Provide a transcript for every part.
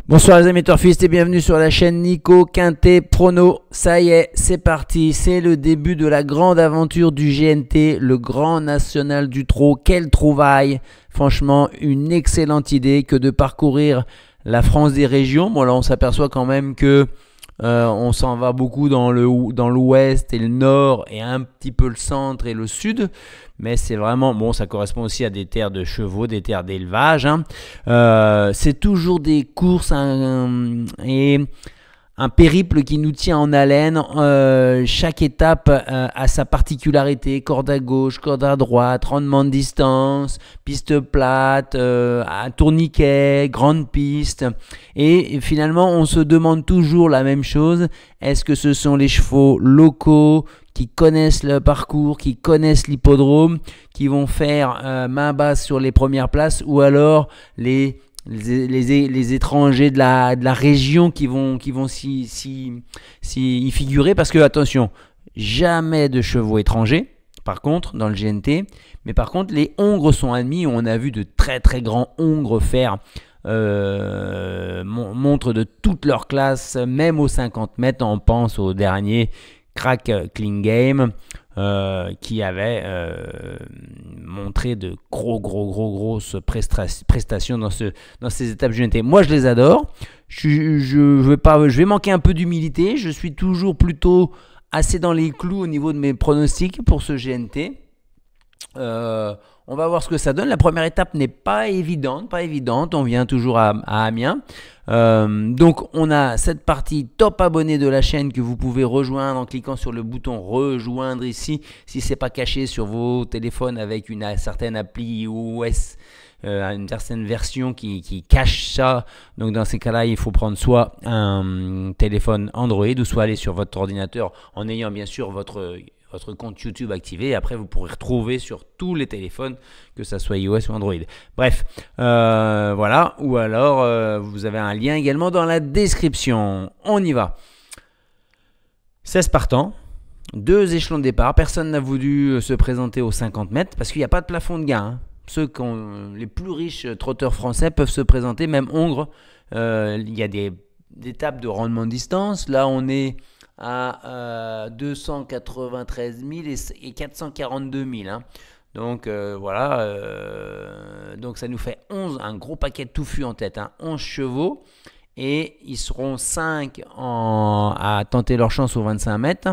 Bonsoir les amis turfistes et bienvenue sur la chaîne Nico Quintet Prono. Ça y est, c'est parti, c'est le début de la grande aventure du GNT, le Grand National du Trot. Quelle trouvaille! Franchement, une excellente idée que de parcourir la France des régions. Bon là, on s'aperçoit quand même que on s'en va beaucoup dans l'ouest et le nord et un petit peu le centre et le sud. Mais c'est vraiment, bon, ça correspond aussi à des terres de chevaux, des terres d'élevage. C'est toujours des courses et un périple qui nous tient en haleine. Chaque étape a sa particularité. Corde à gauche, corde à droite, rendement de distance, piste plate, tourniquet, grande piste. Et finalement, on se demande toujours la même chose. Est-ce que ce sont les chevaux locaux qui connaissent le parcours, qui connaissent l'hippodrome, qui vont faire main basse sur les premières places, ou alors les étrangers de la région qui vont y figurer? Parce que, attention, jamais de chevaux étrangers, par contre, dans le GNT. Mais par contre, les hongres sont admis. On a vu de très très grands hongres faire montre de toute leur classe, même aux 50 mètres. On pense au dernier Crack Clean Game, qui avait montré de grosses prestations dans ces étapes GNT. Moi, je les adore. Je vais manquer un peu d'humilité. Je suis toujours plutôt assez dans les clous au niveau de mes pronostics pour ce GNT. On va voir ce que ça donne. La première étape n'est pas évidente. On vient toujours à Amiens. Donc on a cette partie top abonné de la chaîne que vous pouvez rejoindre en cliquant sur le bouton rejoindre ici, si c'est pas caché sur vos téléphones avec une certaine appli iOS, une certaine version qui cache ça. Donc dans ces cas-là, il faut prendre soit un téléphone Android ou soit aller sur votre ordinateur en ayant bien sûr votre compte YouTube activé. Après, vous pourrez retrouver sur tous les téléphones, que ça soit iOS ou Android. Bref, voilà. Ou alors, vous avez un lien également dans la description. On y va. 16 partants, 2 échelons de départ. Personne n'a voulu se présenter aux 50 mètres parce qu'il n'y a pas de plafond de gain. Ceux qui ont les plus riches trotteurs français peuvent se présenter, même hongres. Il y a des étapes de rendement de distance. Là, on est à 293 000 et 442 000. Donc voilà, donc ça nous fait 11, un gros paquet de touffu en tête, 11 chevaux. Et ils seront 5 à tenter leur chance aux 25 mètres,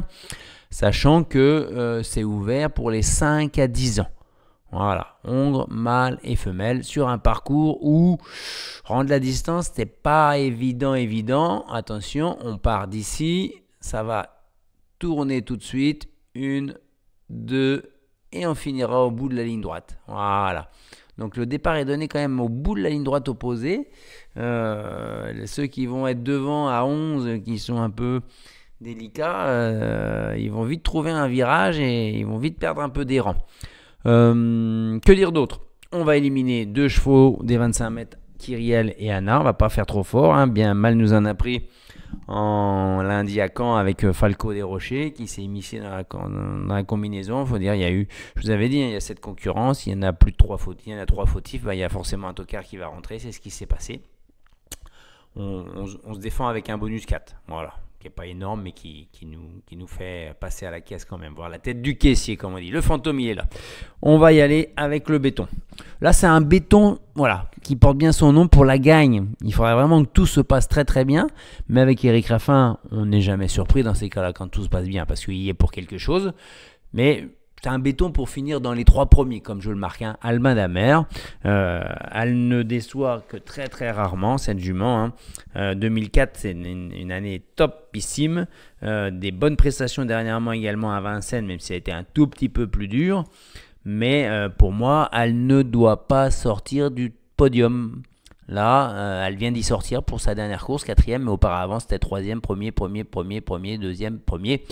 sachant que c'est ouvert pour les 5 à 10 ans. Voilà, hongre, mâle et femelle sur un parcours où rendre la distance, c'était pas évident. Attention, on part d'ici. Ça va tourner tout de suite. 1, 2, et on finira au bout de la ligne droite. Voilà. Donc le départ est donné quand même au bout de la ligne droite opposée. Ceux qui vont être devant à 11, qui sont un peu délicats, ils vont vite trouver un virage et ils vont vite perdre un peu des rangs. Que dire d'autre? On va éliminer 2 chevaux des 25 mètres, Kyriel et Anna. On va pas faire trop fort. Bien mal nous en a pris en lundi à Caen avec Falco des Rochers qui s'est immiscé dans la combinaison. Il faut dire, je vous avais dit, il y a cette concurrence, il y en a plus de 3 fautifs, il y en a 3 fautifs, il y a forcément un tocard qui va rentrer, c'est ce qui s'est passé. On se défend avec un bonus 4, voilà, qui n'est pas énorme mais qui nous fait passer à la caisse quand même. Voir la tête du caissier, comme on dit. Le fantôme, il est là. On va y aller avec le béton. Là, c'est un béton, voilà, qui porte bien son nom pour la gagne. Il faudrait vraiment que tout se passe très très bien. Mais avec Eric Raffin, on n'est jamais surpris dans ces cas-là quand tout se passe bien, parce qu'il y est pour quelque chose. Mais c'est un béton pour finir dans les 3 premiers, comme je le marque. Alma d'Amer, elle ne déçoit que très très rarement, cette jument. 2004, c'est une année topissime. Des bonnes prestations dernièrement également à Vincennes, même si ça a été un tout petit peu plus dur. Mais pour moi, elle ne doit pas sortir du podium. Là, elle vient d'y sortir pour sa dernière course, 4e, mais auparavant, c'était 3e, premier, 2e, premier.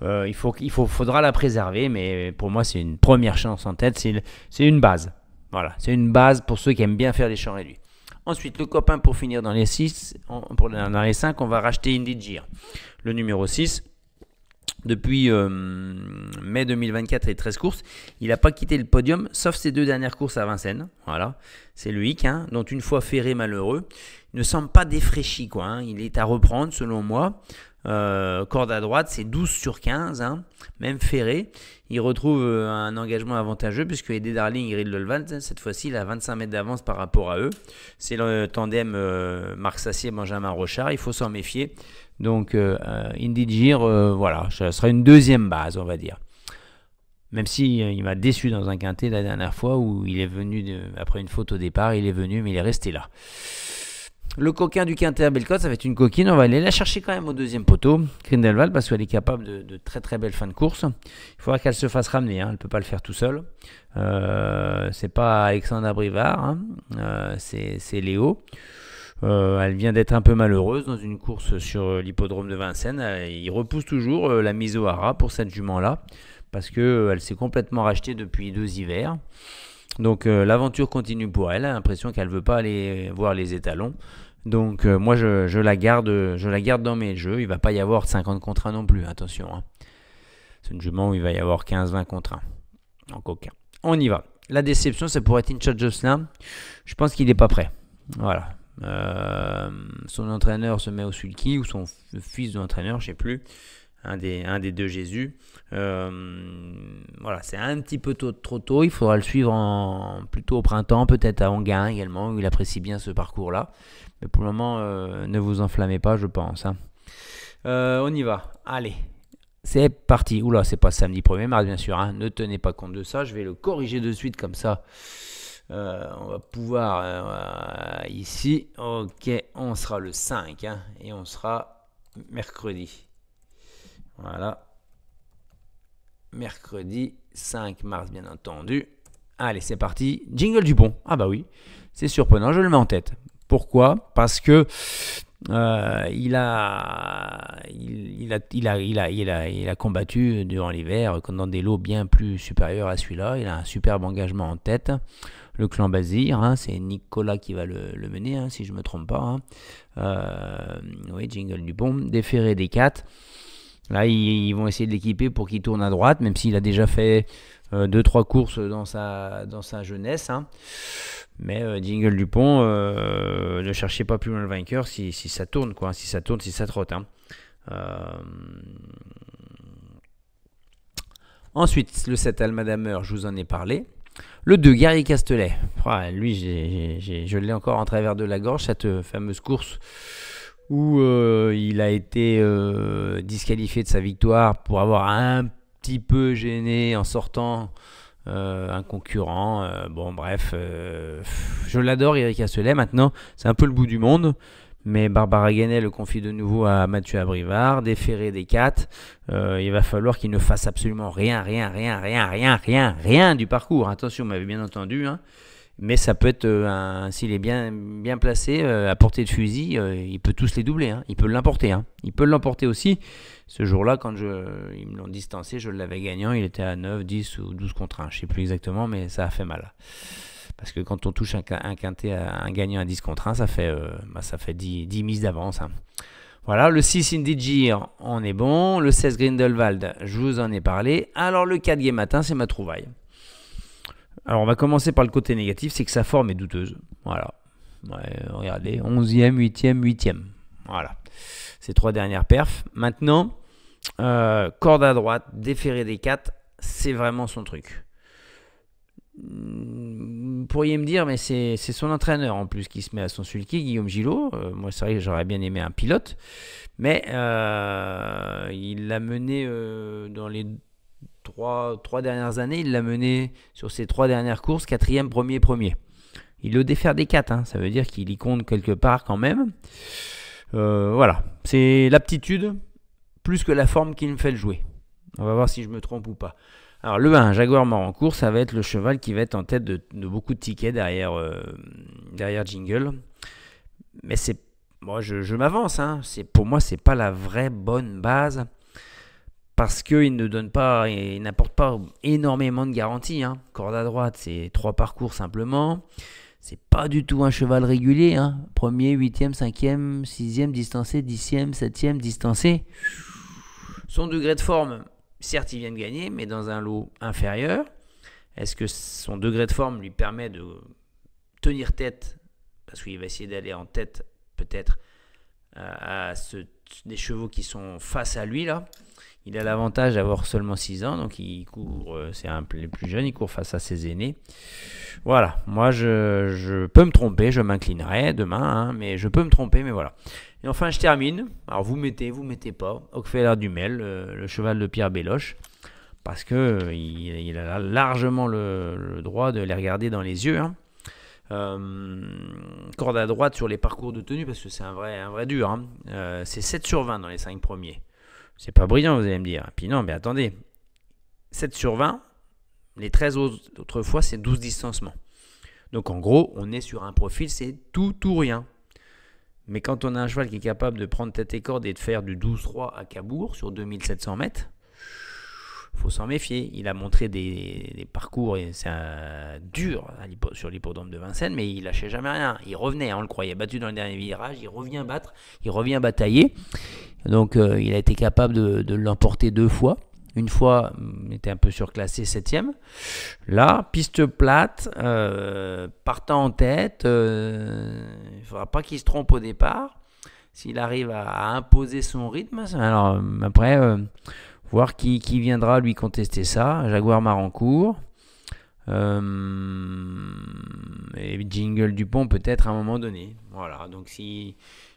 Il faudra la préserver, mais pour moi, c'est une première chance en tête. C'est une base. Voilà, c'est une base pour ceux qui aiment bien faire les champs réduits. Ensuite, le copain pour finir dans les 6, dans les 5, on va racheter Indy Gir. Le numéro 6. Depuis mai 2024 et 13 courses, il n'a pas quitté le podium, sauf ses 2 dernières courses à Vincennes. Voilà, c'est le hic, hein, dont une fois ferré malheureux. Il ne semble pas défraîchi, quoi. Hein. Il est à reprendre, selon moi. Corde à droite, c'est 12 sur 15, hein, même ferré. Il retrouve un engagement avantageux, puisque Eddie Darling et Reed Lolvald, cette fois-ci, il a 25 mètres d'avance par rapport à eux. C'est le tandem Marc Sassier-Benjamin Rochard, il faut s'en méfier. Donc, Indy Gir, voilà, ça sera une deuxième base, on va dire. Même si il m'a déçu dans un quintet la dernière fois où il est venu, après une faute au départ, il est venu, mais il est resté là. Le coquin du quintet à Bellecote, ça va être une coquine. On va aller la chercher quand même au deuxième poteau, Grindelwald, parce qu'elle est capable de très très belles fins de course. Il faudra qu'elle se fasse ramener, hein. Elle ne peut pas le faire tout seul. C'est pas Alexandra Brivard, hein. C'est Léo. Elle vient d'être un peu malheureuse dans une course sur l'hippodrome de Vincennes. Il repousse toujours la mise au hara pour cette jument-là, parce qu'elle s'est complètement rachetée depuis 2 hivers. Donc l'aventure continue pour elle. Elle a l'impression qu'elle ne veut pas aller voir les étalons. Donc moi je la garde dans mes jeux. Il ne va pas y avoir 50 contre 1 non plus, attention. Hein. C'est une jument où il va y avoir 15-20 contre 1 en coquin. On y va. La déception, c'est pour être Incha Jocelyn. Je pense qu'il n'est pas prêt. Voilà. Son entraîneur se met au sulky, ou son fils de l'entraîneur, je ne sais plus. Un des 2 Jésus. Voilà, c'est un petit peu trop tôt. Il faudra le suivre plutôt au printemps, peut-être à Anguin également, où il apprécie bien ce parcours-là. Mais pour le moment, ne vous enflammez pas, je pense. Hein. On y va. Allez, c'est parti. Oula, c'est pas samedi 1er mars, bien sûr. Hein. Ne tenez pas compte de ça. Je vais le corriger de suite comme ça. On va pouvoir ici. Ok, on sera le 5 hein, et on sera mercredi. Voilà. Mercredi 5 mars, bien entendu. Allez, c'est parti. Jingle Dupont. Ah bah oui, c'est surprenant, je le mets en tête. Pourquoi ? Parce que il a combattu durant l'hiver dans des lots bien plus supérieurs à celui-là. Il a un superbe engagement en tête. Le clan Bazir, hein, c'est Nicolas qui va le mener, hein, si je ne me trompe pas. Hein. Oui, Jingle Dupont. Déféré des 4. Là, ils vont essayer de l'équiper pour qu'il tourne à droite, même s'il a déjà fait 2-3 courses dans sa jeunesse. Hein. Mais Jingle Dupont, ne cherchez pas plus loin le vainqueur si ça tourne, quoi. Si ça tourne, si ça trotte. Hein. Ensuite, le 7 Almadamer, je vous en ai parlé. Le 2, Guerrier Castelet. Lui, je l'ai encore en travers de la gorge, cette fameuse course où il a été disqualifié de sa victoire pour avoir un petit peu gêné en sortant un concurrent. Bon, bref, je l'adore, Eric Castelet. Maintenant, c'est un peu le bout du monde. Mais Barbara Guenet le confie de nouveau à Mathieu Abrivard, déféré des 4. Il va falloir qu'il ne fasse absolument rien du parcours. Attention, vous m'avez bien entendu. Hein. Mais ça peut être, s'il est bien placé, à portée de fusil, il peut tous les doubler. Hein. Il peut l'emporter. Hein. Il peut l'emporter aussi. Ce jour-là, quand ils me l'ont distancé, je l'avais gagnant. Il était à 9, 10 ou 12 contre 1. Je ne sais plus exactement, mais ça a fait mal. Parce que quand on touche un quintet, un gagnant à 10 contre 1, ça fait 10 mises d'avance. Hein. Voilà, le 6 Indy Gir, on est bon. Le 16 Grindelwald, je vous en ai parlé. Alors le 4 Game Matin, c'est ma trouvaille. Alors on va commencer par le côté négatif, c'est que sa forme est douteuse. Voilà. Ouais, regardez, 11e, 8e, 8e. Voilà. Ces 3 dernières perfs. Maintenant, corde à droite, déféré des 4, c'est vraiment son truc. Vous pourriez me dire, mais c'est son entraîneur en plus qui se met à son sulky, Guillaume Gillot. Moi, c'est vrai que j'aurais bien aimé un pilote, mais il l'a mené dans les 3 dernières années. Il l'a mené sur ses 3 dernières courses, 4e, premier. Il le défère des 4, hein, ça veut dire qu'il y compte quelque part quand même. Voilà, c'est l'aptitude plus que la forme qui me fait le jouer. On va voir si je me trompe ou pas. Alors le 1, Jaguar Morancourt, ça va être le cheval qui va être en tête de beaucoup de tickets derrière Jingle. Mais c'est, moi je m'avance, hein. Pour moi c'est pas la vraie bonne base parce qu'il n'apporte pas énormément de garanties. Hein. Corde à droite, c'est 3 parcours simplement. C'est pas du tout un cheval régulier. Hein. 1er, 8e, 5e, 6e distancé, 10e, 7e distancé. Son degré de forme, certes, il vient de gagner, mais dans un lot inférieur. Est-ce que son degré de forme lui permet de tenir tête, parce qu'il va essayer d'aller en tête peut-être des chevaux qui sont face à lui là. Il a l'avantage d'avoir seulement 6 ans, donc il court, c'est un des plus jeunes, il court face à ses aînés. Voilà, moi je peux me tromper, je m'inclinerai demain, hein, mais je peux me tromper, mais voilà. Et enfin je termine, alors vous mettez pas, Ockfeller Dumel, le cheval de Pierre Belloche, parce que il a largement le droit de les regarder dans les yeux, hein. Corde à droite sur les parcours de tenue, parce que c'est un vrai dur, hein. C'est 7 sur 20 dans les 5 premiers. C'est pas brillant, vous allez me dire. Puis non, mais attendez, 7 sur 20, les 13 autres fois, c'est 12 distancements. Donc en gros, on est sur un profil, c'est tout ou rien. Mais quand on a un cheval qui est capable de prendre tête et corde et de faire du 12-3 à Cabourg sur 2700 mètres, il faut s'en méfier. Il a montré des parcours, et c'est dur sur l'hippodrome de Vincennes, mais il lâchait jamais rien. Il revenait, on le croyait battu dans le dernier virage, il revient battre, il revient batailler. Donc il a été capable de l'emporter 2 fois. Une fois, il était un peu surclassé 7e. Là, piste plate, partant en tête, il ne faudra pas qu'il se trompe au départ. S'il arrive à imposer son rythme, alors après, voir qui viendra lui contester ça. Jaguar Marancourt. Et Jingle Dupont peut-être à un moment donné. Voilà, donc si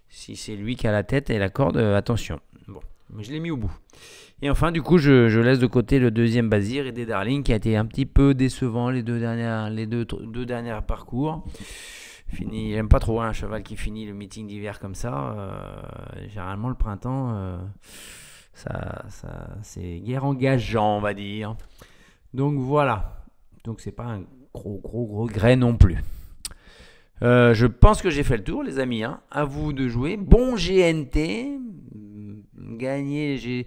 c'est lui qui a la tête et la corde, attention. Bon, mais je l'ai mis au bout. Et enfin, du coup, je laisse de côté le deuxième Bazir et des Darling qui a été un petit peu décevant les deux derniers parcours. J'aime pas trop un cheval qui finit le meeting d'hiver comme ça. Généralement, le printemps, c'est guère engageant, on va dire. Donc voilà. Donc c'est pas un gros regret non plus. Je pense que j'ai fait le tour, les amis, hein. À vous de jouer. Bon GNT. Gagné.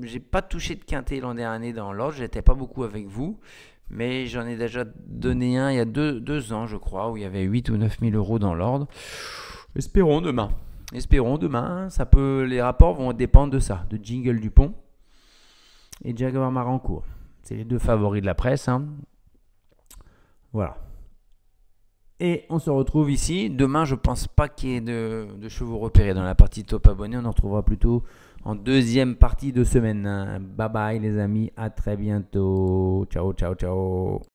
J'ai pas touché de quintet l'an dernier dans l'ordre. J'étais pas beaucoup avec vous. Mais j'en ai déjà donné un il y a 2 ans, je crois, où il y avait 8 ou 9 000 euros dans l'ordre. Espérons demain. Les rapports vont dépendre de ça, de Jingle Dupont et Jaguar Marancourt. C'est les 2 favoris de la presse, hein. Voilà. Et on se retrouve ici. Demain, je pense pas qu'il y ait de chevaux repérés dans la partie top abonné. On en retrouvera plutôt en deuxième partie de semaine. Bye bye les amis. À très bientôt. Ciao.